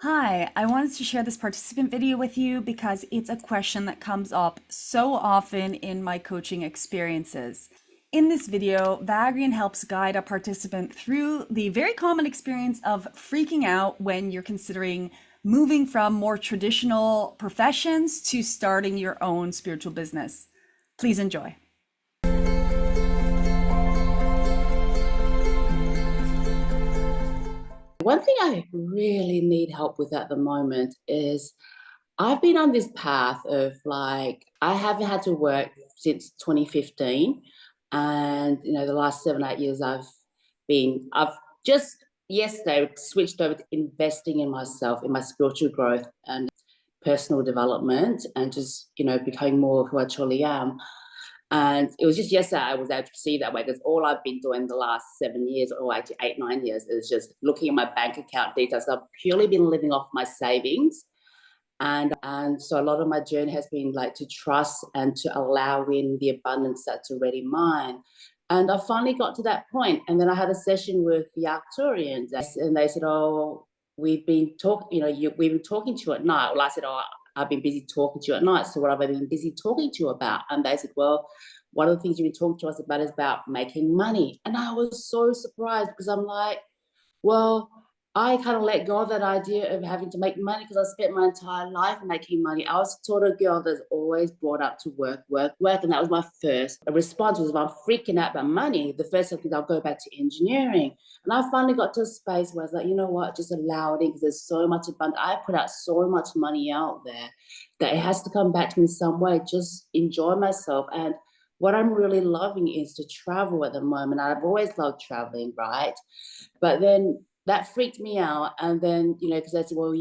Hi, I wanted to share this participant video with you because it's a question that comes up so often in my coaching experiences. In this video, Vagrein helps guide a participant through the very common experience of freaking out when you're considering moving from more traditional professions to starting your own spiritual business. Please enjoy. One thing I really need help with at the moment is I've been on this path of I haven't had to work since 2015. And, the last 7, 8 years I've just yesterday switched over to investing in myself, in my spiritual growth and personal development and just, becoming more of who I truly am. And it was just yesterday I was able to see that way because all I've been doing the last 7 years, or actually 8, 9 years, is just looking at my bank account details. I've purely been living off my savings. And so a lot of my journey has been to trust and to allow in the abundance that's already mine. And I finally got to that point. And then I had a session with the Arcturians, and they said, "Oh, we've been talking, we've been talking to you at night." Well, I said, "Oh, I've been busy talking to you at night. So what have I been busy talking to you about?" And they said, "Well, one of the things you've been talking to us about is about making money." And I was so surprised because I'm like, well, I kind of let go of that idea of having to make money because I spent my entire life making money. I was sort of girl that's always brought up to work, work, work. And that was my first response was, if I'm freaking out about money, the first thing is I'll go back to engineering. And I finally got to a space where I was like, you know what, just allow it in because there's so much abundance. I put out so much money out there that it has to come back to me in some way. Just enjoy myself. And what I'm really loving is to travel at the moment. I've always loved traveling, right? But then that freaked me out. And then, because I said, well,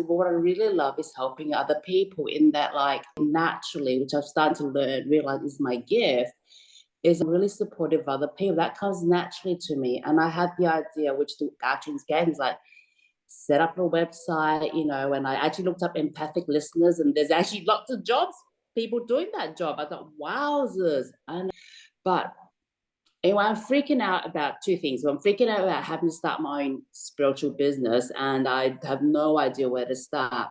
what I really love is helping other people in that, naturally, which I've started to learn, realize is my gift, is I'm really supportive of other people. That comes naturally to me. And I had the idea, which the actions gave, is set up a website, and I actually looked up empathic listeners, and there's actually lots of jobs, people doing that job. I thought, wowzers. But anyway, I'm freaking out about two things. I'm freaking out about having to start my own spiritual business, and I have no idea where to start.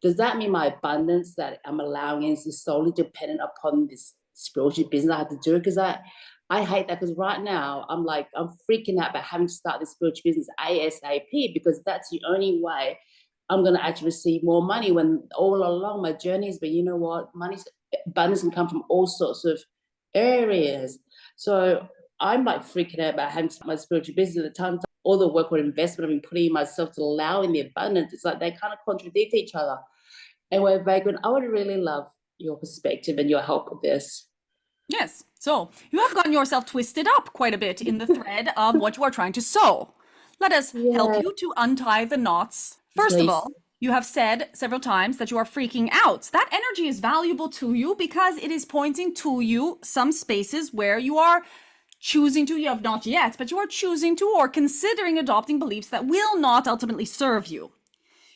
Does that mean my abundance that I'm allowing is solely dependent upon this spiritual business I have to do? Because I hate that, because right now I'm freaking out about having to start this spiritual business ASAP, because that's the only way I'm going to actually receive more money, when all along my journey has been, abundance can come from all sorts of areas. So I'm freaking out about having to start my spiritual business at the time. All the work or investment I've been putting in myself to allow in the abundance, it's like they kind of contradict each other. Anyway, Vagrant, I would really love your perspective and your help with this. Yes, so you have gotten yourself twisted up quite a bit in the thread of what you are trying to sew. Let us help Yeah, you to untie the knots. First of please. all, you have said several times that you are freaking out. That energy is valuable to you because it is pointing to you some spaces where you are choosing to, you have not yet, but you are choosing to or considering adopting beliefs that will not ultimately serve you.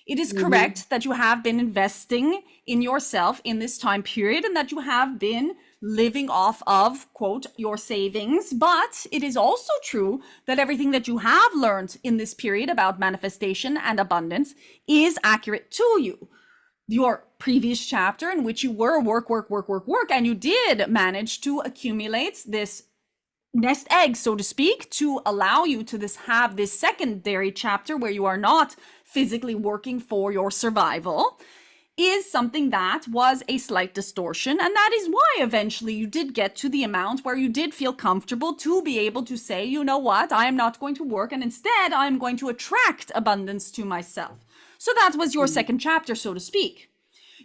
It is Mm-hmm. correct that you have been investing in yourself in this time period and that you have been living off of, quote, your savings. But it is also true that everything that you have learned in this period about manifestation and abundance is accurate to you. Your previous chapter, in which you were work, and you did manage to accumulate this nest egg, so to speak, to allow you to have this secondary chapter where you are not physically working for your survival, is something that was a slight distortion. And that is why eventually you did get to the amount where you did feel comfortable to be able to say, you know what, I am not going to work, and instead I'm going to attract abundance to myself. So that was your second chapter, so to speak.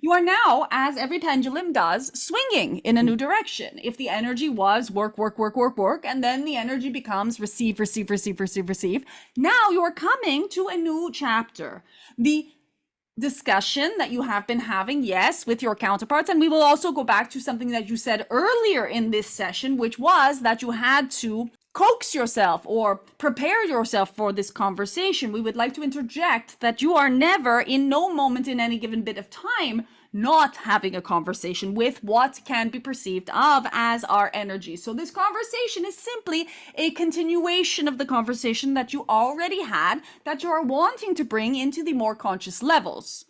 You are now, as every pendulum does, swinging in a new direction. If the energy was work, and then the energy becomes receive, receive. Now you're coming to a new chapter. The discussion that you have been having, yes, with your counterparts. And we will also go back to something that you said earlier in this session, which was that you had to coax yourself or prepare yourself for this conversation. We would like to interject that you are never, in no moment in any given bit of time, not having a conversation with what can be perceived of as our energy. So this conversation is simply a continuation of the conversation that you already had, that you are wanting to bring into the more conscious levels.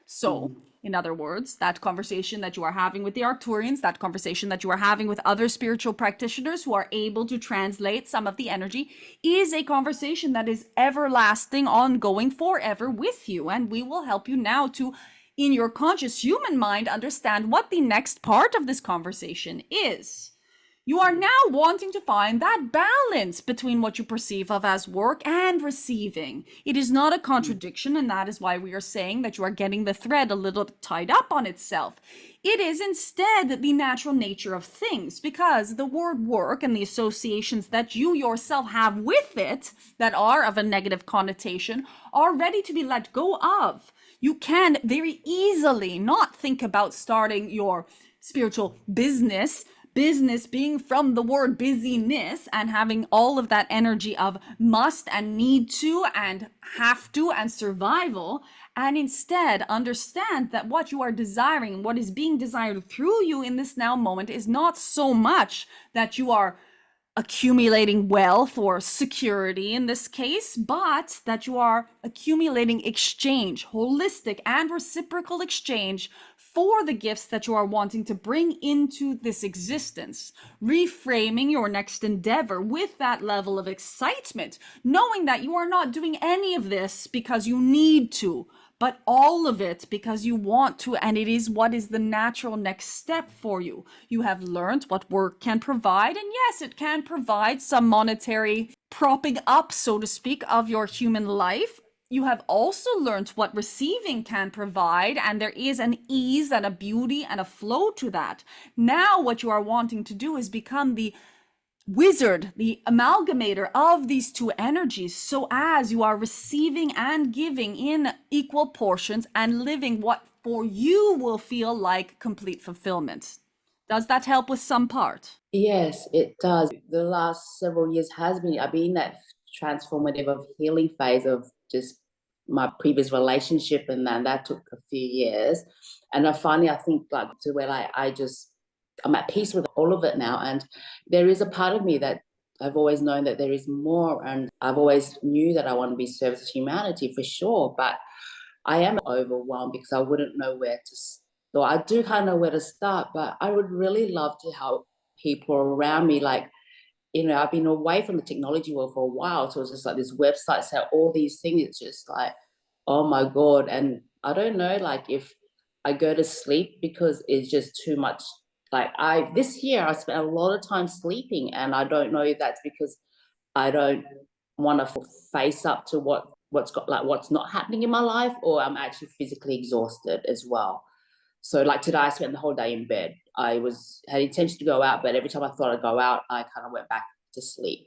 So, in other words, that conversation that you are having with the Arcturians, that conversation that you are having with other spiritual practitioners who are able to translate some of the energy, is a conversation that is everlasting, ongoing, forever with you. And we will help you now to, in your conscious human mind, understand what the next part of this conversation is. You are now wanting to find that balance between what you perceive of as work and receiving. It is not a contradiction, and that is why we are saying that you are getting the thread a little tied up on itself. It is instead the natural nature of things, because the word work and the associations that you yourself have with it that are of a negative connotation are ready to be let go of. You can very easily not think about starting your spiritual business being from the word busyness and having all of that energy of must and need to and have to and survival, and instead understand that what you are desiring, what is being desired through you in this now moment, is not so much that you are accumulating wealth or security in this case, but that you are accumulating exchange, holistic and reciprocal exchange for the gifts that you are wanting to bring into this existence, reframing your next endeavor with that level of excitement, knowing that you are not doing any of this because you need to, but all of it because you want to, and it is what is the natural next step for you. You have learned what work can provide, and yes, it can provide some monetary propping up, so to speak, of your human life. You have also learned what receiving can provide, and there is an ease and a beauty and a flow to that. Now what you are wanting to do is become the wizard, the amalgamator of these two energies, so as you are receiving and giving in equal portions and living what for you will feel like complete fulfillment. Does that help with some part? Yes, it does. The last several years I've been in that transformative of healing phase of just my previous relationship, and then that took a few years. And I think like to where like I'm at peace with all of it now. And there is a part of me that I've always known that there is more, and I've always knew that I want to be service to humanity for sure. But I am overwhelmed because I wouldn't know where to so I do kind of know where to start, but I would really love to help people around me. Like, I've been away from the technology world for a while. So it's just like this website, so all these things, it's just like, oh my God. And I don't know, like if I go to sleep because it's just too much. Like this year I spent a lot of time sleeping, and I don't know if that's because I don't want to face up to what's not happening in my life, or I'm actually physically exhausted as well. So like today, I spent the whole day in bed. Had intention to go out, but every time I thought I'd go out, I kind of went back to sleep.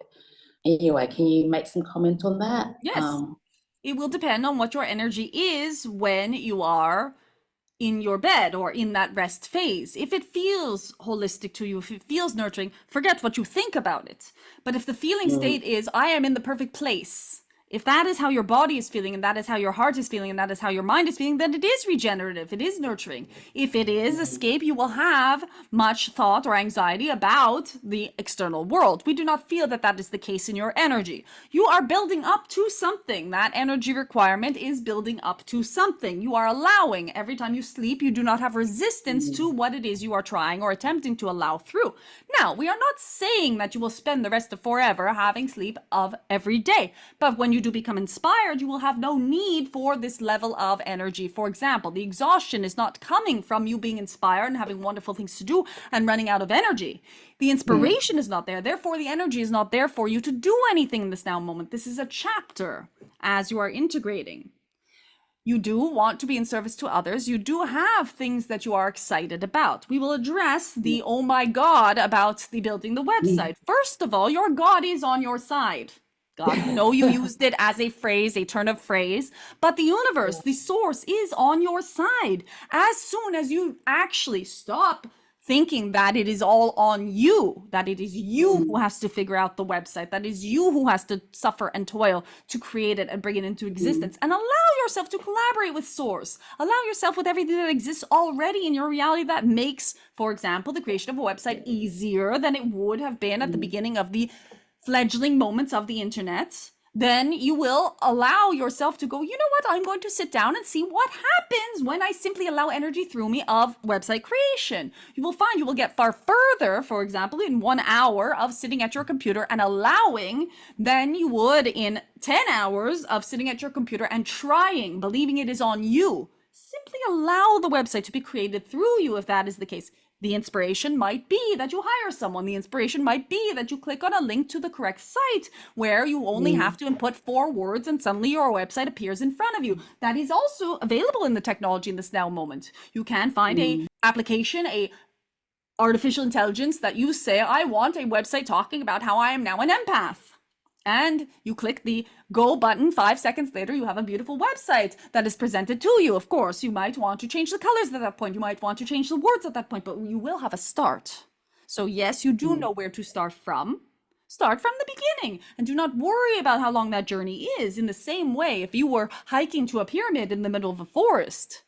Anyway, can you make some comment on that? Yes. It will depend on what your energy is when you are in your bed or in that rest phase. If it feels holistic to you, if it feels nurturing, forget what you think about it. But if the feeling state is, I am in the perfect place, if that is how your body is feeling, and that is how your heart is feeling, and that is how your mind is feeling, then it is regenerative, it is nurturing. If it is escape, you will have much thought or anxiety about the external world. We do not feel that that is the case in your energy. You are building up to something. That energy requirement is building up to something. You are allowing, every time you sleep, you do not have resistance to what it is you are trying or attempting to allow through. Now, we are not saying that you will spend the rest of forever having sleep of every day, but when you do become inspired, you will have no need for this level of energy. For example, the exhaustion is not coming from you being inspired and having wonderful things to do and running out of energy. The inspiration is not there. Therefore, the energy is not there for you to do anything in this now moment. This is a chapter as you are integrating. You do want to be in service to others. You do have things that you are excited about. We will address the, oh my God, about the building the website. First of all, your God is on your side. God, you used it as a phrase, a turn of phrase, but the universe, the source, is on your side. As soon as you actually stop thinking that it is all on you, that it is you who has to figure out the website, that is you who has to suffer and toil to create it and bring it into existence, and allow yourself to collaborate with source. Allow yourself with everything that exists already in your reality that makes, for example, the creation of a website easier than it would have been at the beginning of the fledgling moments of the internet. Then you will allow yourself to go, you know what, I'm going to sit down and see what happens when I simply allow energy through me of website creation. You will find you will get far further, for example, in 1 hour of sitting at your computer and allowing than you would in 10 hours of sitting at your computer and trying, believing it is on you. Simply allow the website to be created through you if that is the case. The inspiration might be that you hire someone. The inspiration might be that you click on a link to the correct site where you only have to input 4 words and suddenly your website appears in front of you. That is also available in the technology in this now moment. You can find a application, a artificial intelligence that you say, I want a website talking about how I am now an empath. And you click the go button. 5 seconds later, you have a beautiful website that is presented to you. Of course, you might want to change the colors at that point. You might want to change the words at that point, but you will have a start. So yes, you do know where to start from. Start from the beginning and do not worry about how long that journey is. In the same way, if you were hiking to a pyramid in the middle of a forest,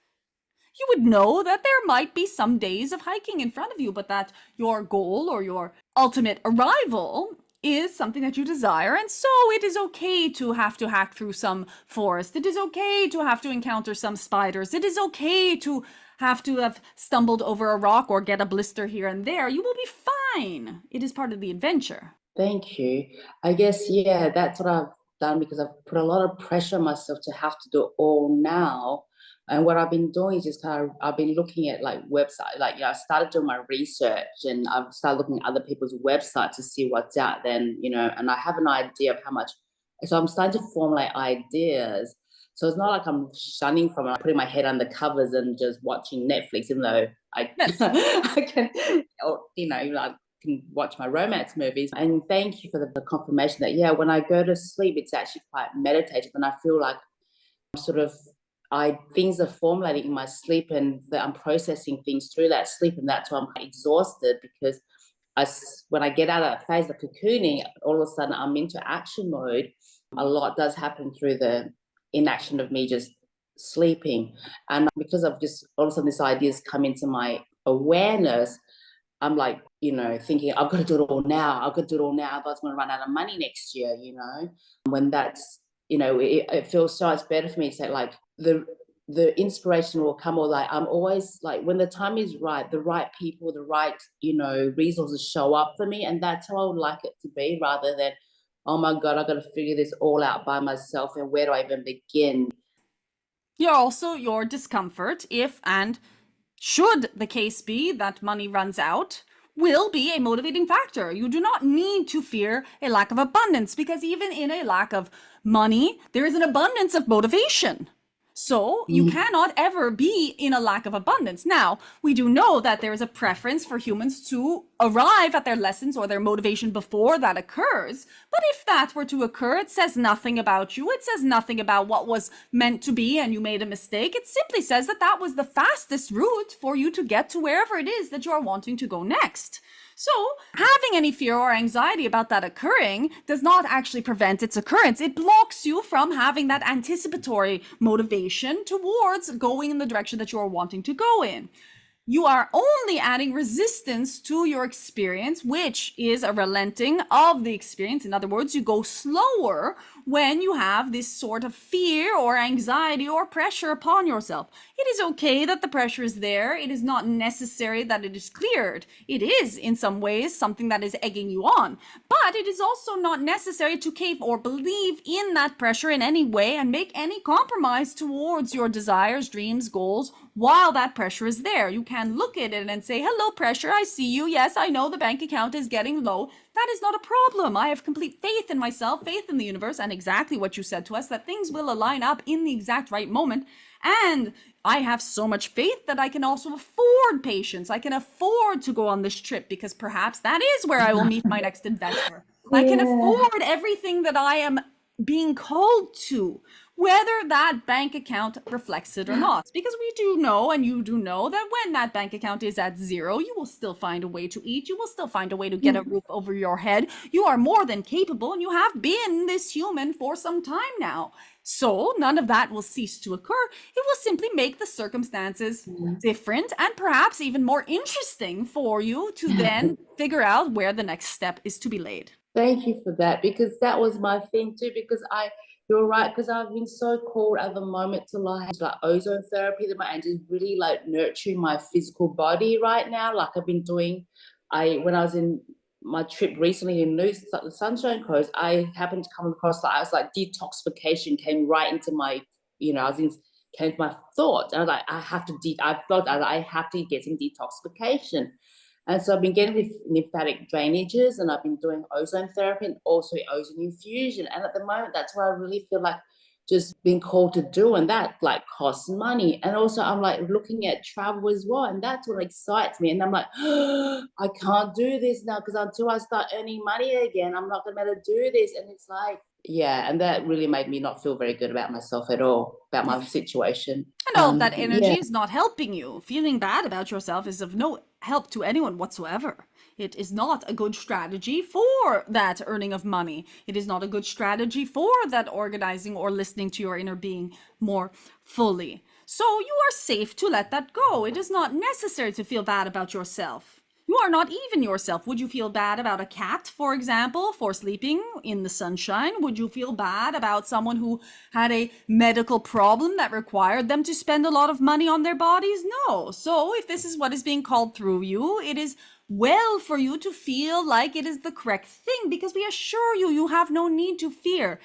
you would know that there might be some days of hiking in front of you, but that your goal or your ultimate arrival is something that you desire. And so it is okay to have to hack through some forest. It is okay to have to encounter some spiders. It is okay to have stumbled over a rock or get a blister here and there. You will be fine. It is part of the adventure. Thank you. I guess, yeah, that's what I've done because I've put a lot of pressure on myself to have to do it all now. And what I've been doing is just kind of, I've been looking at like website, like, I started doing my research and I've started looking at other people's websites to see what's out then, and I have an idea of how much. So I'm starting to formulate ideas. So it's not like I'm shunning from it, putting my head under covers and just watching Netflix, even though I, Yes. I can, like, can watch my romance movies. And thank you for the confirmation that, yeah, when I go to sleep, it's actually quite meditative and I feel like things are formulating in my sleep and that I'm processing things through that sleep, and that's why I'm exhausted because when I get out of that phase of cocooning, all of a sudden I'm into action mode. A lot does happen through the inaction of me just sleeping, and because I've just all of a sudden these ideas come into my awareness, I'm like, thinking I've got to do it all now. I've got to do it all now. Otherwise, I'm going to run out of money next year. When that's, it feels so much better for me to say like the inspiration will come, or like I'm always like when the time is right, the right people, the right resources show up for me, and that's how I would like it to be, rather than, oh my God, I've got to figure this all out by myself, and where do I even begin? You're also your discomfort, if and should the case be that money runs out, will be a motivating factor. You do not need to fear a lack of abundance, because even in a lack of money, there is an abundance of motivation. So you cannot ever be in a lack of abundance. Now, we do know that there is a preference for humans to arrive at their lessons or their motivation before that occurs. But if that were to occur, it says nothing about you. It says nothing about what was meant to be and you made a mistake. It simply says that that was the fastest route for you to get to wherever it is that you are wanting to go next. So having any fear or anxiety about that occurring does not actually prevent its occurrence. It blocks you from having that anticipatory motivation towards going in the direction that you are wanting to go in. You are only adding resistance to your experience, which is a relenting of the experience. In other words, you go slower when you have this sort of fear or anxiety or pressure upon yourself. It is okay that the pressure is there. It is not necessary that it is cleared. It is, in some ways, something that is egging you on. But it is also not necessary to cave or believe in that pressure in any way and make any compromise towards your desires, dreams, goals, while that pressure is there. You can look at it and say, hello, pressure, I see you. Yes, I know the bank account is getting low. That is not a problem. I have complete faith in myself, faith in the universe, and exactly what you said to us, that things will align up in the exact right moment. And I have so much faith that I can also afford patience. I can afford to go on this trip because perhaps that is where I will meet my next investor. I can afford everything that I am being called to whether that bank account reflects it or not. Because we do know, and you do know, that when that bank account is at zero, you will still find a way to eat. You will still find a way to get a roof over your head. You are more than capable, and you have been this human for some time now. So none of that will cease to occur. It will simply make the circumstances different and perhaps even more interesting for you to then figure out where the next step is to be laid. Thank you for that, because that was my thing too. Because you're right, because I've been so called at the moment to like ozone therapy and just really like nurturing my physical body right now. Like I've been doing, when I was in my trip recently in the Sunshine Coast, I happened to come across I was like detoxification came right into my, came to my thoughts. And I was like, I have to get some detoxification. And so I've been getting with lymphatic drainages, and I've been doing ozone therapy and also ozone infusion. And at the moment, that's what I really feel like just being called to do. And that like costs money. And also I'm like looking at travel as well. And that's what excites me. And I'm like, oh, I can't do this now, because until I start earning money again, I'm not going to be able to do this. And it's like, yeah, and that really made me not feel very good about myself at all, about my situation. And all of that energy Yeah. is not helping you. Feeling bad about yourself is of no help to anyone whatsoever. It is not a good strategy for that earning of money. It is not a good strategy for that organizing or listening to your inner being more fully. So you are safe to let that go. It is not necessary to feel bad about yourself. You are not even yourself. Would you feel bad about a cat, for example, for sleeping in the sunshine? Would you feel bad about someone who had a medical problem that required them to spend a lot of money on their bodies? No. So if this is what is being called through you, it is well for you to feel like it is the correct thing, because we assure you, you have no need to fear.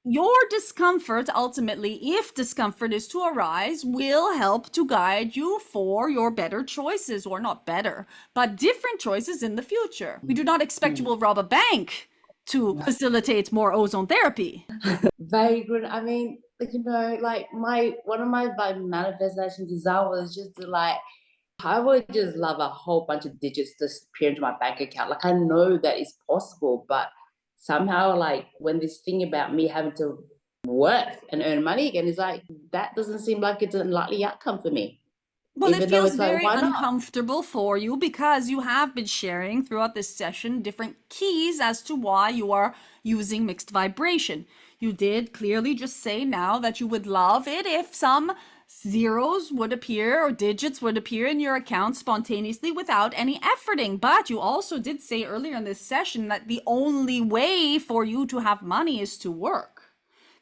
Your discomfort, ultimately, if discomfort is to arise, will help to guide you for your better choices, or not better, but different choices in the future. We do not expect you will rob a bank to facilitate more ozone therapy. Vagrant. I mean, like one of my manifestation desire was just to like, I would just love a whole bunch of digits disappear into my bank account. Like I know that is possible, but somehow like when this thing about me having to work and earn money again is like, that doesn't seem like it's a likely outcome for me. Well, it Even though feels it's like, very why not? uncomfortable for you because you have been sharing throughout this session different keys as to why you are using mixed vibration. You did clearly just say now that you would love it if some zeros would appear or digits would appear in your account spontaneously without any efforting. But you also did say earlier in this session that the only way for you to have money is to work.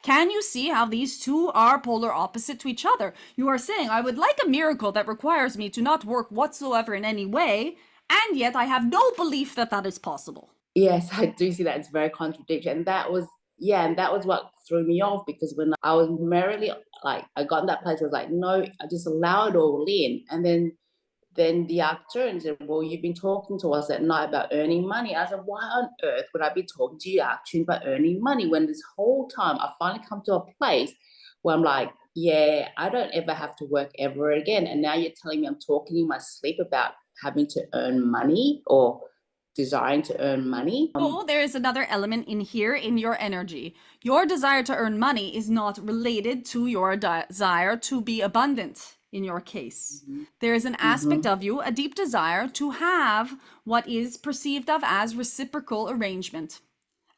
Can you see how these two are polar opposite to each other? You are saying, I would like a miracle that requires me to not work whatsoever in any way, and yet I have no belief that that is possible. Yes, I do see that it's very contradictory. And that was, yeah, and that was what threw me off, because when I was merrily like, I got in that place, I was like, no, I just allow it all in. And then the actor and said, well, you've been talking to us at night about earning money. I said, why on earth would I be talking to you actually about earning money, when this whole time I finally come to a place where I'm like, yeah, I don't ever have to work ever again. And now you're telling me I'm talking in my sleep about having to earn money or desiring to earn money. So there is another element in here in your energy. Your desire to earn money is not related to your desire to be abundant in your case. There is an aspect of you, a deep desire to have what is perceived of as reciprocal arrangement.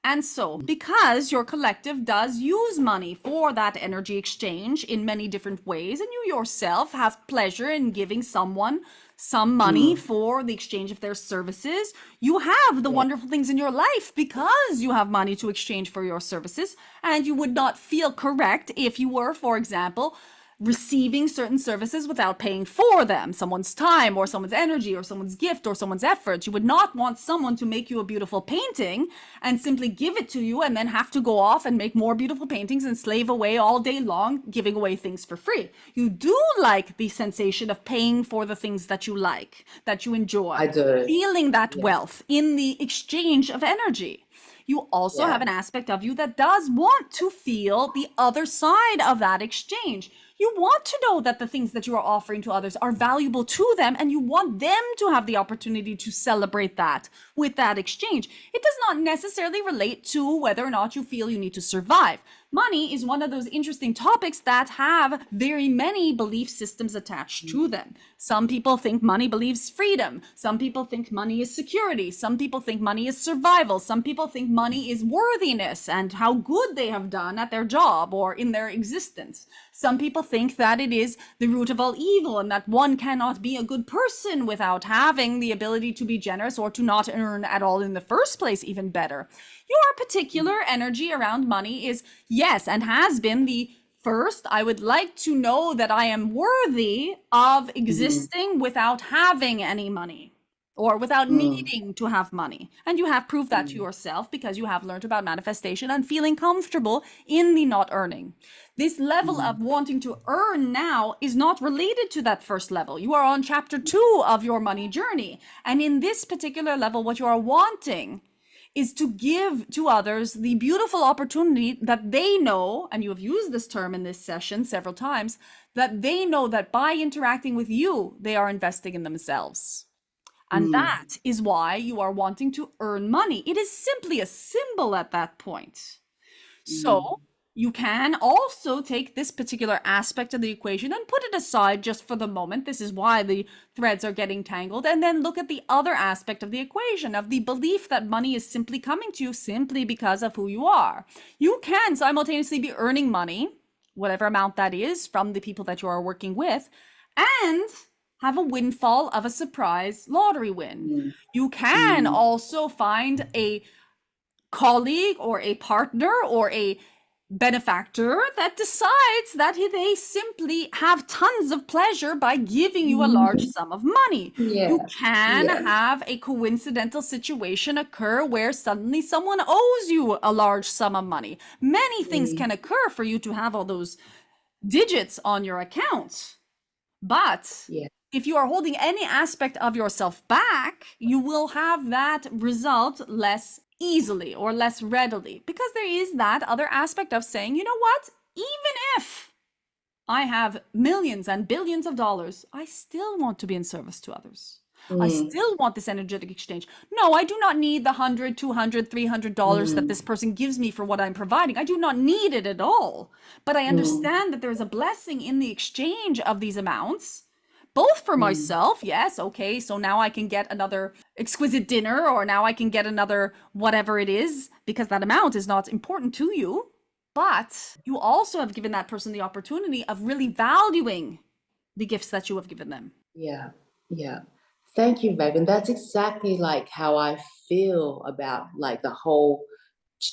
And so, because your collective does use money for that energy exchange in many different ways, and you yourself have pleasure in giving someone some money for the exchange of their services, you have the wonderful things in your life because you have money to exchange for your services, and you would not feel correct if you were, for example, receiving certain services without paying for them, someone's time or someone's energy or someone's gift or someone's effort. You would not want someone to make you a beautiful painting and simply give it to you and then have to go off and make more beautiful paintings and slave away all day long giving away things for free. You do like the sensation of paying for the things that you like, that you enjoy. I do. Feeling that wealth in the exchange of energy. You also have an aspect of you that does want to feel the other side of that exchange. You want to know that the things that you are offering to others are valuable to them, and you want them to have the opportunity to celebrate that with that exchange. It does not necessarily relate to whether or not you feel you need to survive. Money is one of those interesting topics that have very many belief systems attached to them. Some people think money believes freedom. Some people think money is security. Some people think money is survival. Some people think money is worthiness and how good they have done at their job or in their existence. Some people think that it is the root of all evil and that one cannot be a good person without having the ability to be generous or to not earn at all in the first place, even better. Your particular energy around money is, yes, and has been the first, I would like to know that I am worthy of existing without having any money or without needing to have money. And you have proved that to yourself because you have learned about manifestation and feeling comfortable in the not earning. This level of wanting to earn now is not related to that first level. You are on chapter 2 of your money journey. And in this particular level, what you are wanting is to give to others the beautiful opportunity that they know, and you have used this term in this session several times, that they know that by interacting with you, they are investing in themselves. And that is why you are wanting to earn money. It is simply a symbol at that point. So you can also take this particular aspect of the equation and put it aside just for the moment. This is why the threads are getting tangled. And then look at the other aspect of the equation of the belief that money is simply coming to you simply because of who you are. You can simultaneously be earning money, whatever amount that is, from the people that you are working with, and have a windfall of a surprise lottery win. You can also find a colleague or a partner or a benefactor that decides that they simply have tons of pleasure by giving you a large sum of money. You can have a coincidental situation occur where suddenly someone owes you a large sum of money. Many things can occur for you to have all those digits on your account. But if you are holding any aspect of yourself back, you will have that result less easily or less readily, because there is that other aspect of saying, you know what, even if I have millions and billions of dollars, I still want to be in service to others. I still want this energetic exchange. No, I do not need the $100, $200, $300 that this person gives me for what I'm providing. I do not need it at all. But I understand that there's a blessing in the exchange of these amounts, both for myself. Yes, okay, so now I can get another exquisite dinner, or now I can get another whatever it is, because that amount is not important to you. But you also have given that person the opportunity of really valuing the gifts that you have given them. Yeah. Thank you, Megan. That's exactly like how I feel about like the whole,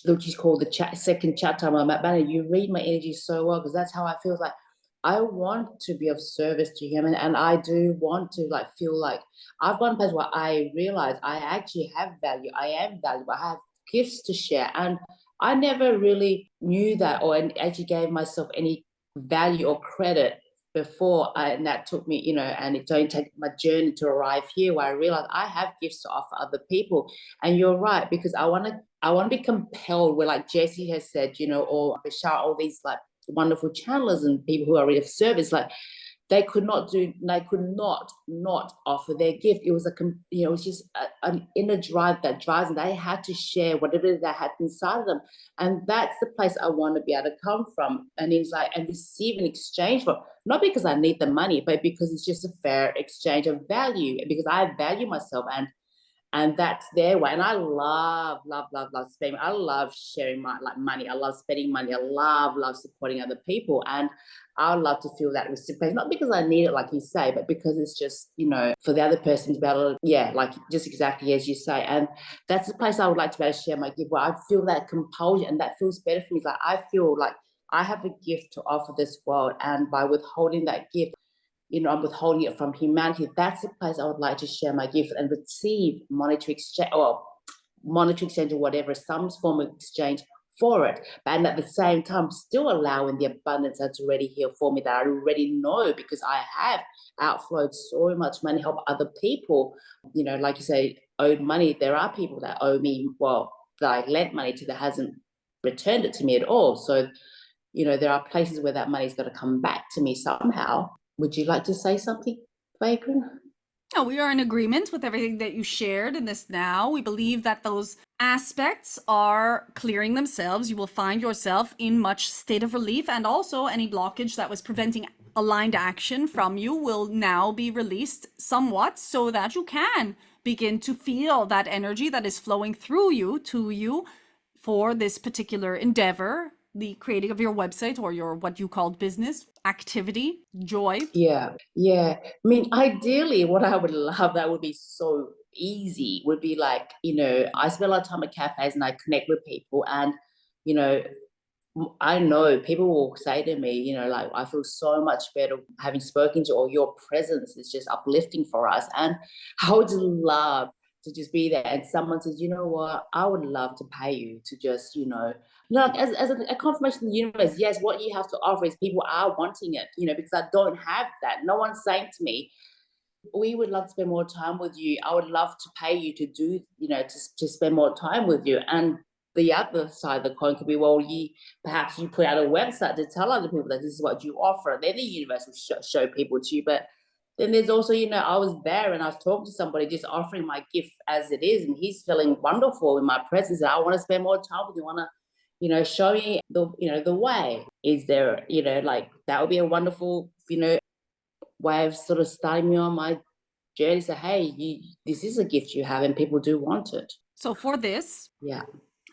which is called the second chapter of my banner. You read my energy so well, because that's how I feel. Like I want to be of service to him, and I do want to like feel like I've gone a place where I realize I actually have value. I am valuable. I have gifts to share, and I never really knew that or actually gave myself any value or credit before. And that took me, and it only took my journey to arrive here where I realized I have gifts to offer other people. And you're right, because I want to be compelled, where like Jessie has said, or Michelle, all these like wonderful channelers and people who are really of service, like they could not not offer their gift. It was it was just an inner drive that drives them. They had to share whatever they had inside of them, and that's the place I want to be able to come from. And it's like, and receive an exchange for, not because I need the money, but because it's just a fair exchange of value, because I value myself, and that's their way. And I love spending. I love sharing my money. I love spending money. I love supporting other people, and I would love to feel that reciprocation. Not because I need it, like you say, but because it's just for the other person to be able to, like just exactly as you say. And that's the place I would like to be able to share my gift, where I feel that compulsion, and that feels better for me. It's like I feel like I have a gift to offer this world, and by withholding that gift, I'm withholding it from humanity. That's the place I would like to share my gift and receive monetary exchange or whatever, some form of exchange for it. And at the same time, still allowing the abundance that's already here for me, that I already know, because I have outflowed so much money, help other people. Like you say, owed money. There are people that owe me, that I lent money to, that hasn't returned it to me at all. So there are places where that money's got to come back to me somehow. Would you like to say something, Vagrein? No, we are in agreement with everything that you shared in this now. We believe that those aspects are clearing themselves. You will find yourself in much state of relief, and also any blockage that was preventing aligned action from you will now be released somewhat so that you can begin to feel that energy that is flowing through you to you for this particular endeavor, the creating of your website or your what you called business activity, joy. Yeah, yeah. I mean, ideally, what I would love that would be so easy would be like, I spend a lot of time at cafes and I connect with people, and you know, I know people will say to me, like, I feel so much better having spoken to you, or your presence is just uplifting for us. And I would just love to just be there. And someone says, you know what, I would love to pay you to just, like as a confirmation of the universe, yes, what you have to offer is people are wanting it, because I don't have that. No one's saying to me, we would love to spend more time with you. I would love to pay you to do, to spend more time with you. And the other side of the coin could be, well, perhaps you put out a website to tell other people that this is what you offer, and then the universe will show people to you. But then there's also, I was there and I was talking to somebody just offering my gift as it is, and he's feeling wonderful in my presence. And I want to spend more time with you. I want to, show me the way. Is there, like that would be a wonderful, way of sort of starting me on my journey. Say, hey, this is a gift you have, and people do want it. So for this, Yeah.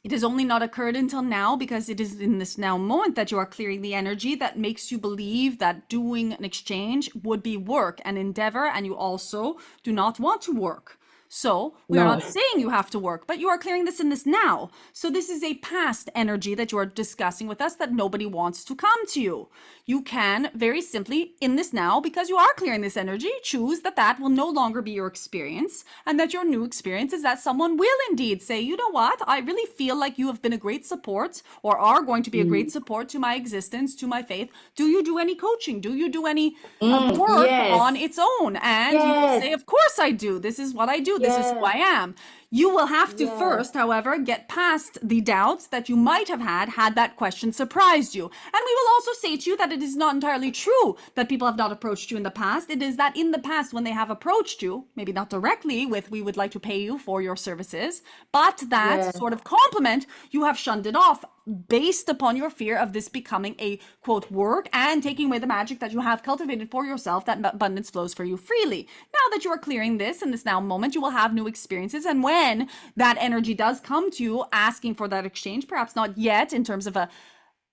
it has only not occurred until now because it is in this now moment that you are clearing the energy that makes you believe that doing an exchange would be work and endeavor, and you also do not want to work. So we are No. not saying you have to work, but you are clearing this in this now. So this is a past energy that you are discussing with us that nobody wants to come to you. You can very simply in this now, because you are clearing this energy, choose that that will no longer be your experience, and that your new experience is that someone will indeed say, you know what, I really feel like you have been a great support or are going to be a great support to my existence, to my faith. Do you do any coaching? Do you do any work on Yes. its own? And you will say, Yes. of course I do. This is what I do. This is who Yes. I am. You will have to Yes. first, however, get past the doubts that you might have had that question surprised you. And we will also say to you that it is not entirely true that people have not approached you in the past. It is that in the past, when they have approached you, maybe not directly with, we would like to pay you for your services, but that Yes. sort of compliment, you have shunned it off based upon your fear of this becoming a quote work and taking away the magic that you have cultivated for yourself, that abundance flows for you freely. Now that you are clearing this in this now moment, you will have new experiences. And when that energy does come to you asking for that exchange, perhaps not yet in terms of a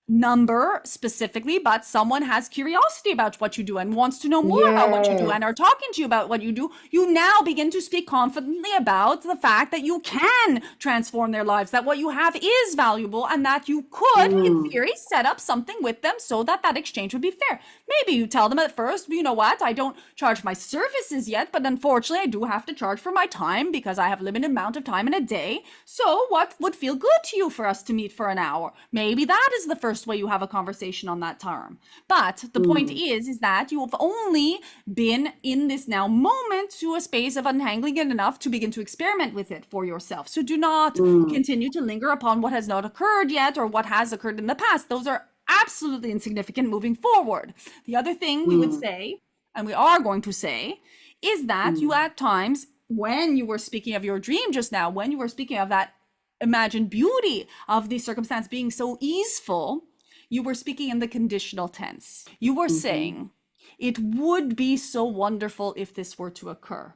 number specifically, but someone has curiosity about what you do and wants to know more about what you do Yes. and are talking to you about what you do, you now begin to speak confidently about the fact that you can transform their lives, that what you have is valuable, and that you could, in theory, set up something with them so that that exchange would be fair. Maybe you tell them at first, you know what, I don't charge my services yet, but unfortunately I do have to charge for my time because I have a limited amount of time in a day. So what would feel good to you for us to meet for an hour? Maybe that is the first way you have a conversation on that term. But the point is that you have only been in this now moment to a space of untangling it enough to begin to experiment with it for yourself. So do not continue to linger upon what has not occurred yet or what has occurred in the past. Those are absolutely insignificant moving forward. The other thing we would say, and we are going to say, is that you at times, when you were speaking of your dream just now, when you were speaking of that imagined beauty of the circumstance being so easeful, you were speaking in the conditional tense. You were saying, it would be so wonderful if this were to occur.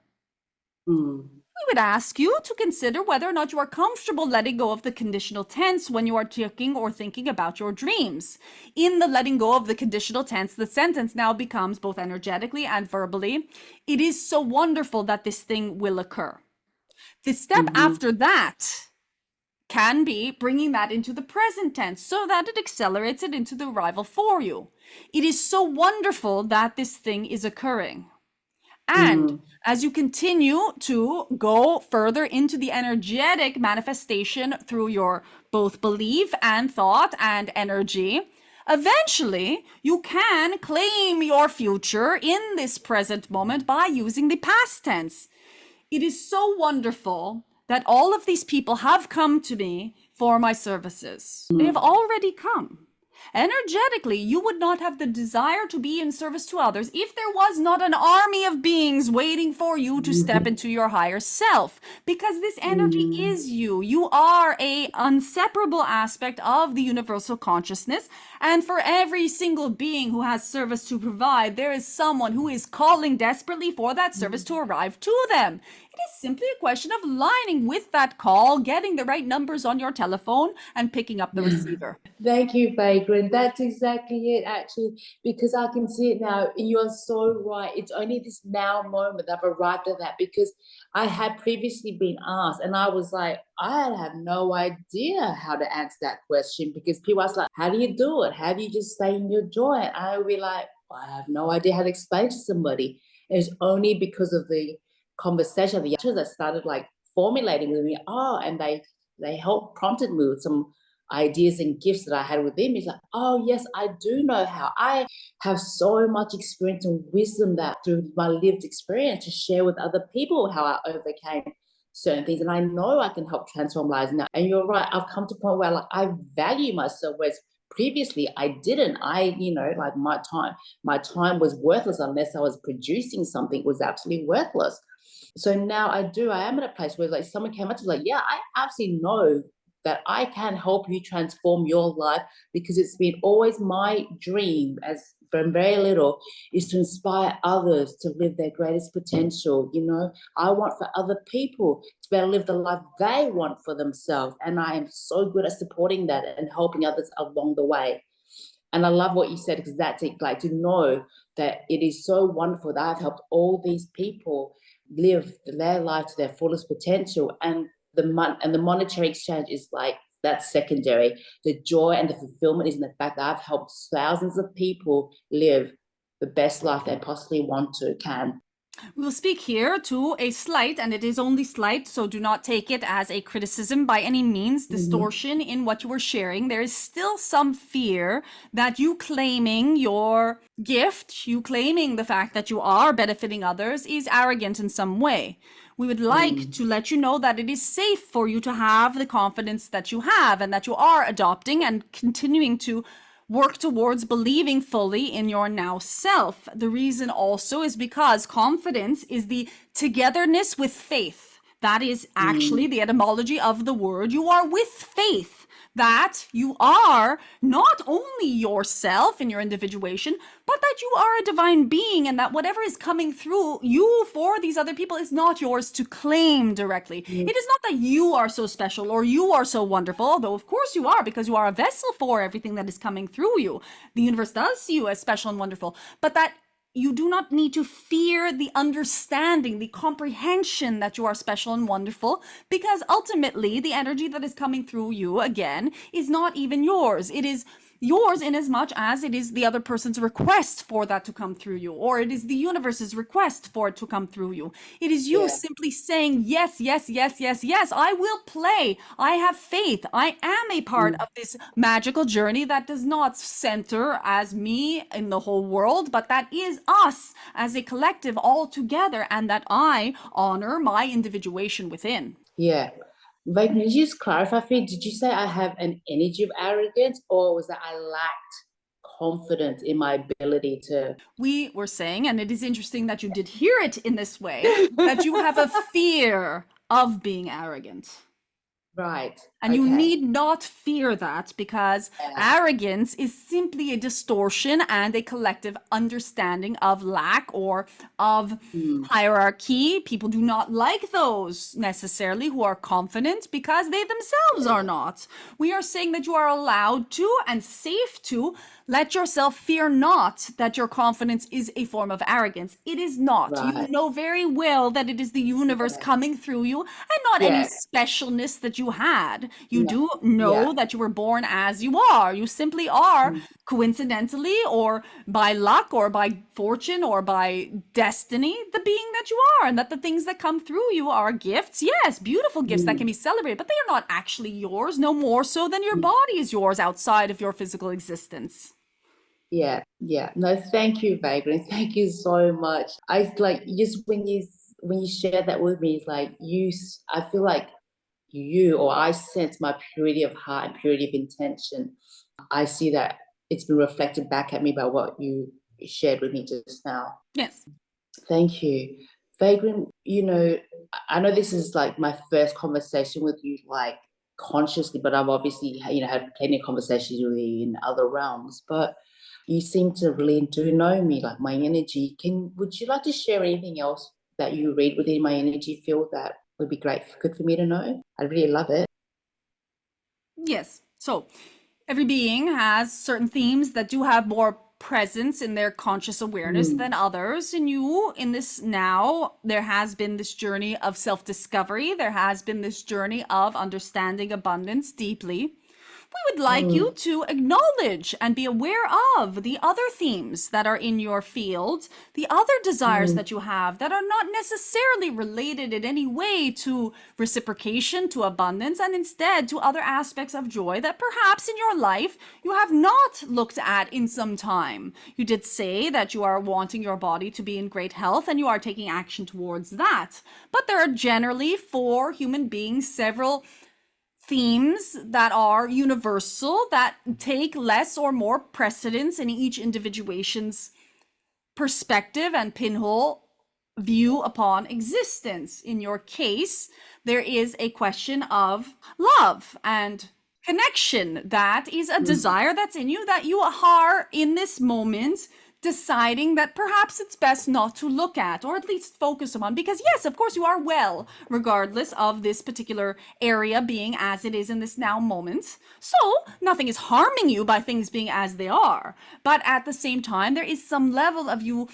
We would ask you to consider whether or not you are comfortable letting go of the conditional tense when you are talking or thinking about your dreams. In the letting go of the conditional tense, the sentence now becomes, both energetically and verbally, it is so wonderful that this thing will occur. The step after that can be bringing that into the present tense so that it accelerates it into the arrival for you. It is so wonderful that this thing is occurring. And as you continue to go further into the energetic manifestation through your both belief and thought and energy, eventually you can claim your future in this present moment by using the past tense. It is so wonderful that all of these people have come to me for my services. They have already come. energetically, you would not have the desire to be in service to others if there was not an army of beings waiting for you to step into your higher self. Because this energy is you. You are a inseparable aspect of the universal consciousness. And for every single being who has service to provide, there is someone who is calling desperately for that service to arrive to them. It is simply a question of lining with that call, getting the right numbers on your telephone, and picking up the receiver. Thank you, Vagrein. That's exactly it, actually, because I can see it now. You're so right. It's only this now moment that I've arrived at that, because I had previously been asked, and I was like, I have no idea how to answer that question, because people ask, like, how do you do it? How do you just stay in your joy? And I would be like, I have no idea how to explain to somebody. And it's only because of the conversation, the answers that started like formulating with me. Oh, and they helped prompted me with some ideas and gifts that I had within me. It's like, oh yes, I do know how. I have so much experience and wisdom that through my lived experience to share with other people how I overcame certain things. And I know I can help transform lives now. And you're right, I've come to a point where like I value myself, whereas previously I didn't. Like my time was worthless unless I was producing something. It was absolutely worthless. So now I am at a place where like someone came up to me like, yeah, I absolutely know that I can help you transform your life, because it's been always my dream as from very little is to inspire others to live their greatest potential. I want for other people to be able to live the life they want for themselves. And I am so good at supporting that and helping others along the way. And I love what you said, because that's it, like to know that it is so wonderful that I've helped all these people live their life to their fullest potential. And the monetary exchange is like that's secondary. The joy and the fulfillment is in the fact that I've helped thousands of people live the best life they possibly can. We will speak here to a slight, and it is only slight, so do not take it as a criticism by any means, distortion in what you were sharing. There is still some fear that you claiming your gift, you claiming the fact that you are benefiting others is arrogant in some way. We would like to let you know that it is safe for you to have the confidence that you have and that you are adopting and continuing to work towards believing fully in your now self. The reason also is because confidence is the togetherness with faith. That is actually the etymology of the word. You are with faith. That you are not only yourself in your individuation, but that you are a divine being, and that whatever is coming through you for these other people is not yours to claim directly. It is not that you are so special or you are so wonderful, although of course you are, because you are a vessel for everything that is coming through you. The universe does see you as special and wonderful, but that you do not need to fear the understanding, the comprehension that you are special and wonderful, because ultimately the energy that is coming through you, again, is not even yours. It is yours in as much as it is the other person's request for that to come through you, or it is the universe's request for it to come through you. It is you simply saying, yes, yes, yes, yes, yes, I will play. I have faith. I am a part of this magical journey that does not center as me in the whole world, but that is us as a collective all together, and that I honor my individuation within. Yeah. Like, can you just clarify for me? Did you say I have an energy of arrogance, or was that I lacked confidence in my ability to? We were saying, and it is interesting that you did hear it in this way, that you have a fear of being arrogant. Right. And you need not fear that, because arrogance is simply a distortion and a collective understanding of lack or of hierarchy. People do not like those necessarily who are confident, because they themselves are not. We are saying that you are allowed to and safe to let yourself fear not that your confidence is a form of arrogance. It is not. Right. You know very well that it is the universe coming through you, and not any specialness that you had. You do know that you were born as you are. You simply are, coincidentally or by luck or by fortune or by destiny, the being that you are, and that the things that come through you are gifts. Yes, beautiful gifts that can be celebrated, but they are not actually yours, no more so than your body is yours outside of your physical existence. Yeah. No, thank you, Vagrein. Thank you so much. I like just when you share that with me, it's like I feel like I sense my purity of heart and purity of intention. I see that it's been reflected back at me by what you shared with me just now. Yes. Thank you. Vagrin, I know this is like my first conversation with you, like consciously, but I've obviously, had plenty of conversations with you in other realms, but you seem to really do know me, like my energy. Would you like to share anything else that you read within my energy field that would be good for me to know? I'd really love it. Yes. So every being has certain themes that do have more presence in their conscious awareness than others. And you, in this now, there has been this journey of self discovery, there has been this journey of understanding abundance deeply. We would like you to acknowledge and be aware of the other themes that are in your field, the other desires that you have that are not necessarily related in any way to reciprocation, to abundance, and instead to other aspects of joy that perhaps in your life you have not looked at in some time. You did say that you are wanting your body to be in great health and you are taking action towards that. But there are generally for human beings several themes that are universal, that take less or more precedence in each individuation's perspective and pinhole view upon existence. In your case, there is a question of love and connection. That is a desire that's in you that you are in this moment deciding that perhaps it's best not to look at or at least focus on, because yes, of course you are well regardless of this particular area being as it is in this now moment. So nothing is harming you by things being as they are, but at the same time there is some level of you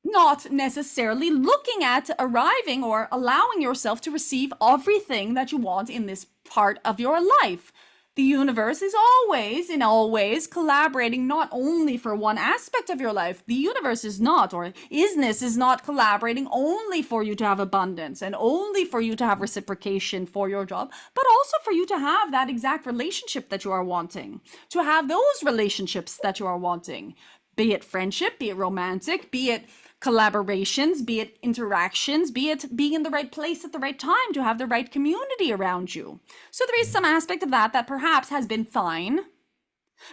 not necessarily looking at arriving or allowing yourself to receive everything that you want in this part of your life. The universe is always, in all ways, collaborating not only for one aspect of your life. The universe is not, or isness is not collaborating only for you to have abundance and only for you to have reciprocation for your job, but also for you to have that exact relationship that you are wanting, to have those relationships that you are wanting, be it friendship, be it romantic, be it collaborations, be it interactions, be it being in the right place at the right time to have the right community around you. So there is some aspect of that that perhaps has been fine,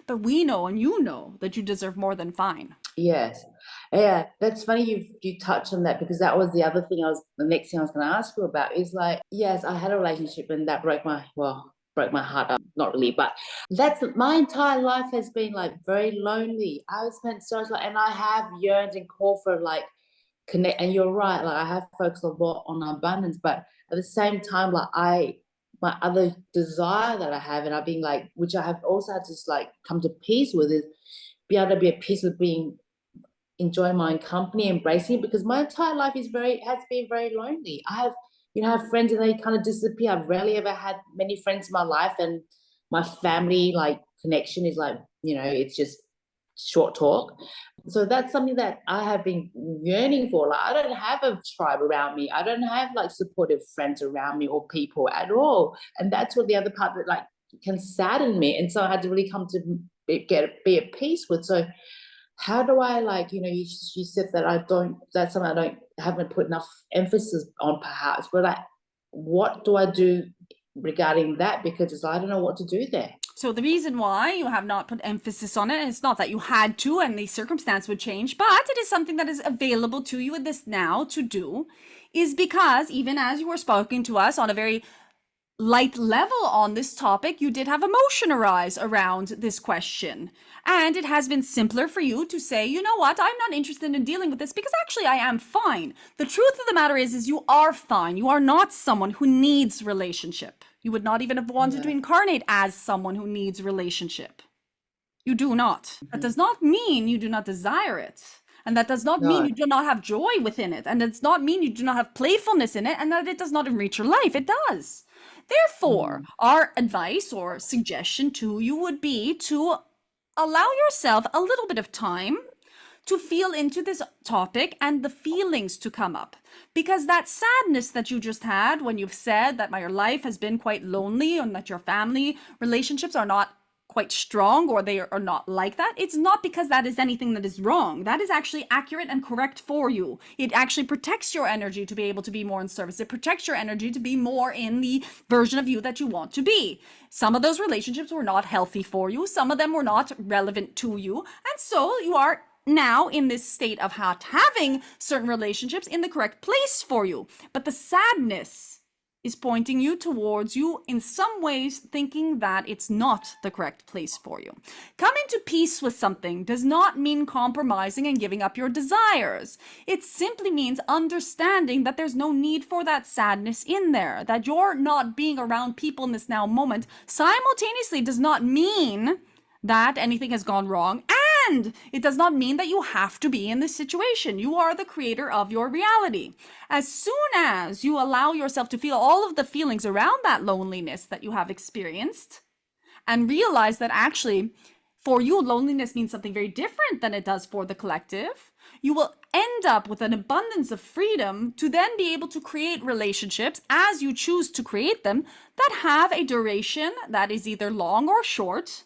but we know and you know that you deserve more than fine. Yes. Yeah, that's funny you touched on that, because that was the other thing the next thing I was going to ask you about is like, yes, I had a relationship and that broke my heart up. Not really, but that's my entire life has been like very lonely. I spent so much, and I have yearned and called for like connect. And you're right, like I have focused a lot on abundance, but at the same time, like my other desire that I have, and I've been like, which I have also had to just like come to peace with, is be able to be at peace with enjoy my own company, embracing it, because my entire life has been very lonely. I have friends and they kind of disappear. I've rarely ever had many friends in my life, and my family like connection is like, it's just short talk. So that's something that I have been yearning for. Like I don't have a tribe around me. I don't have like supportive friends around me or people at all. And that's what the other part that like can sadden me. And so I had to really come to be at peace with. So how do I like, you said that that's something I haven't put enough emphasis on perhaps, but what do I do regarding that? Because I don't know what to do there. So the reason why you have not put emphasis on it, it's not that you had to and the circumstance would change, but it is something that is available to you in this now to do, is because even as you were speaking to us on a very light level on this topic, you did have emotion arise around this question. And it has been simpler for you to say, you know what, I'm not interested in dealing with this because actually I am fine. The truth of the matter is you are fine. You are not someone who needs relationship. You would not even have wanted to incarnate as someone who needs relationship. You do not. That does not mean you do not desire it. And that does not mean you do not have joy within it. And it does not mean you do not have playfulness in it and that it does not enrich your life. It does. Therefore, our advice or suggestion to you would be to allow yourself a little bit of time to feel into this topic and the feelings to come up. Because that sadness that you just had when you've said that your life has been quite lonely and that your family relationships are not quite strong or they are not like that, it's not because that is anything that is wrong. That is actually accurate and correct for you. It actually protects your energy to be able to be more in service. It protects your energy to be more in the version of you that you want to be. Some of those relationships were not healthy for you. Some of them were not relevant to you. And so you are now in this state of not having certain relationships in the correct place for you. But the sadness is pointing you towards you in some ways, thinking that it's not the correct place for you. Coming to peace with something does not mean compromising and giving up your desires. It simply means understanding that there's no need for that sadness in there, that you're not being around people in this now moment simultaneously does not mean that anything has gone wrong, and it does not mean that you have to be in this situation. You are the creator of your reality. As soon as you allow yourself to feel all of the feelings around that loneliness that you have experienced and realize that actually for you, loneliness means something very different than it does for the collective, you will end up with an abundance of freedom to then be able to create relationships as you choose to create them that have a duration that is either long or short,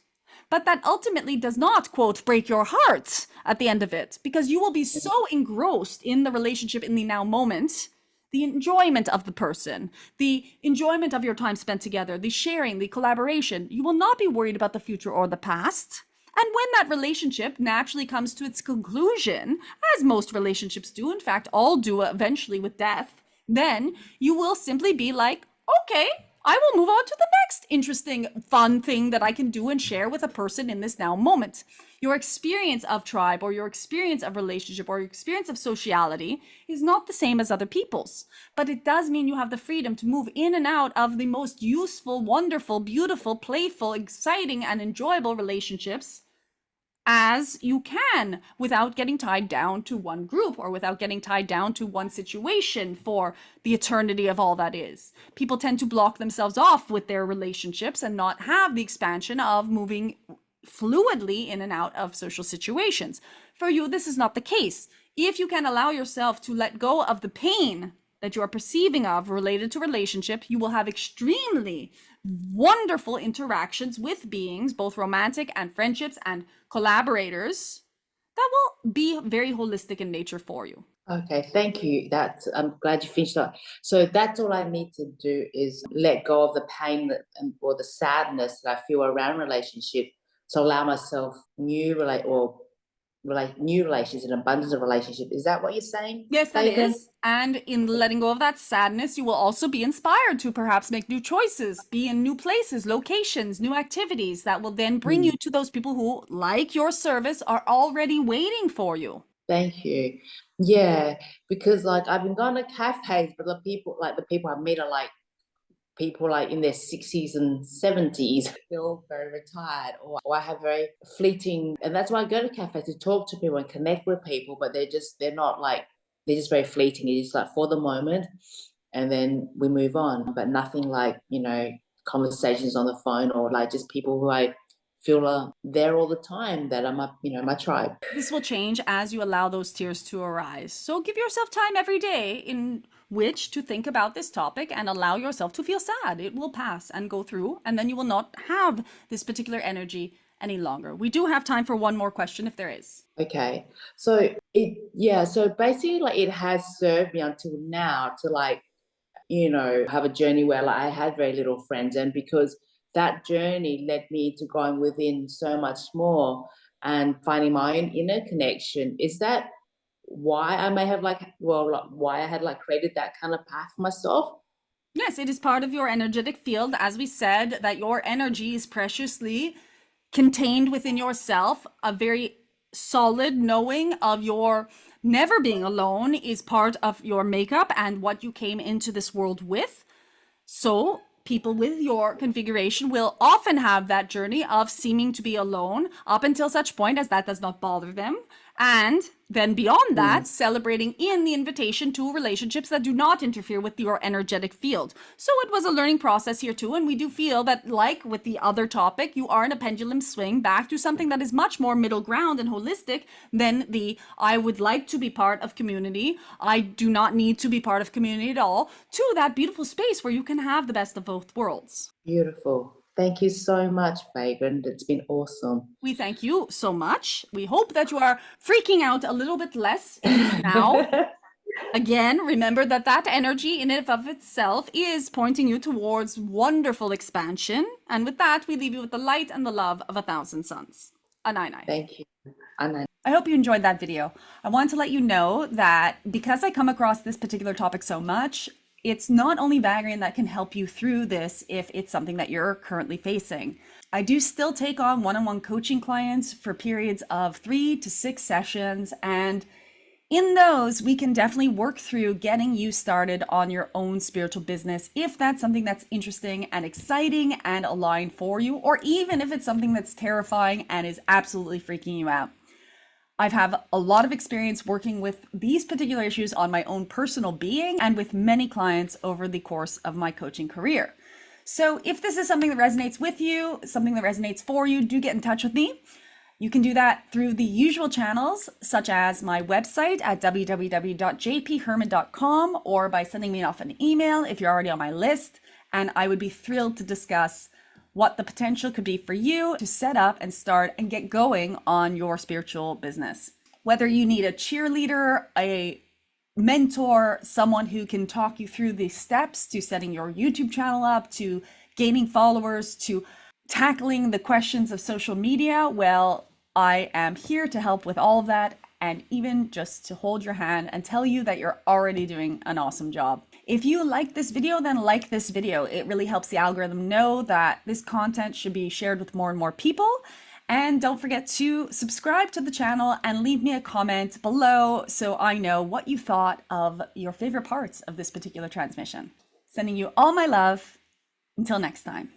but that ultimately does not, quote, break your heart at the end of it, because you will be so engrossed in the relationship in the now moment, the enjoyment of the person, the enjoyment of your time spent together, the sharing, the collaboration. You will not be worried about the future or the past. And when that relationship naturally comes to its conclusion, as most relationships do, in fact, all do eventually with death, then you will simply be like, okay, I will move on to the next interesting, fun thing that I can do and share with a person in this now moment. Your experience of tribe or your experience of relationship or your experience of sociality is not the same as other people's, but it does mean you have the freedom to move in and out of the most useful, wonderful, beautiful, playful, exciting, and enjoyable relationships as you can without getting tied down to one group or without getting tied down to one situation for the eternity of all that is. People tend to block themselves off with their relationships and not have the expansion of moving fluidly in and out of social situations. For you, this is not the case. If you can allow yourself to let go of the pain that you are perceiving of related to relationship, you will have extremely wonderful interactions with beings, both romantic and friendships and collaborators, that will be very holistic in nature for you. Okay, thank you. I'm glad you finished that. So that's all I need to do is let go of the pain or the sadness that I feel around relationship to allow myself new relations, an abundance of relationship. Is that what you're saying? Yes, that Vagrein? is. And in letting go of that sadness, you will also be inspired to perhaps make new choices, be in new places, locations, new activities that will then bring you to those people who, like your service, are already waiting for you. Thank you. Yeah, because like I've been going to cafes, but the people I meet are like people like in their 60s and 70s. They're all very retired, or I have very fleeting, and that's why I go to cafes to talk to people and connect with people, but they're just very fleeting. It's just like for the moment, and then we move on, but nothing like, conversations on the phone or like just people who I feel are there all the time that are my tribe. This will change as you allow those tears to arise. So give yourself time every day in which to think about this topic and allow yourself to feel sad. It will pass and go through, and then you will not have this particular energy any longer. We do have time for one more question if there is. Okay. So basically like it has served me until now to like, have a journey where like I had very little friends, and because that journey led me to going within so much more and finding my own inner connection. Is that why I may have why I had like created that kind of path for myself? Yes, it is part of your energetic field. As we said, that your energy is preciously contained within yourself. A very solid knowing of your never being alone is part of your makeup and what you came into this world with. So people with your configuration will often have that journey of seeming to be alone up until such point as that does not bother them. And then beyond that, celebrating in the invitation to relationships that do not interfere with your energetic field. So it was a learning process here too. And we do feel that, like with the other topic, you are in a pendulum swing back to something that is much more middle ground and holistic than the I would like to be part of community, I do not need to be part of community at all, to that beautiful space where you can have the best of both worlds. Beautiful. Thank you so much, Vagrant. It's been awesome. We thank you so much. We hope that you are freaking out a little bit less now. Again, remember that that energy in and of itself is pointing you towards wonderful expansion. And with that, we leave you with the light and the love of 1,000 suns. Anai. Thank you. And I hope you enjoyed that video. I want to let you know that because I come across this particular topic so much, it's not only Vagrein that can help you through this if it's something that you're currently facing. I do still take on one-on-one coaching clients for periods of 3 to 6 sessions, and in those, we can definitely work through getting you started on your own spiritual business if that's something that's interesting and exciting and aligned for you, or even if it's something that's terrifying and is absolutely freaking you out. I've had a lot of experience working with these particular issues on my own personal being and with many clients over the course of my coaching career. So if this is something that resonates with you, something that resonates for you, do get in touch with me. You can do that through the usual channels, such as my website at www.jpherman.com, or by sending me off an email if you're already on my list. And I would be thrilled to discuss what the potential could be for you to set up and start and get going on your spiritual business. Whether you need a cheerleader, a mentor, someone who can talk you through the steps to setting your YouTube channel up, to gaining followers, to tackling the questions of social media, well, I am here to help with all of that, and even just to hold your hand and tell you that you're already doing an awesome job. If you like this video, then like this video. It really helps the algorithm know that this content should be shared with more and more people. And don't forget to subscribe to the channel and leave me a comment below so I know what you thought of your favorite parts of this particular transmission. Sending you all my love. Until next time.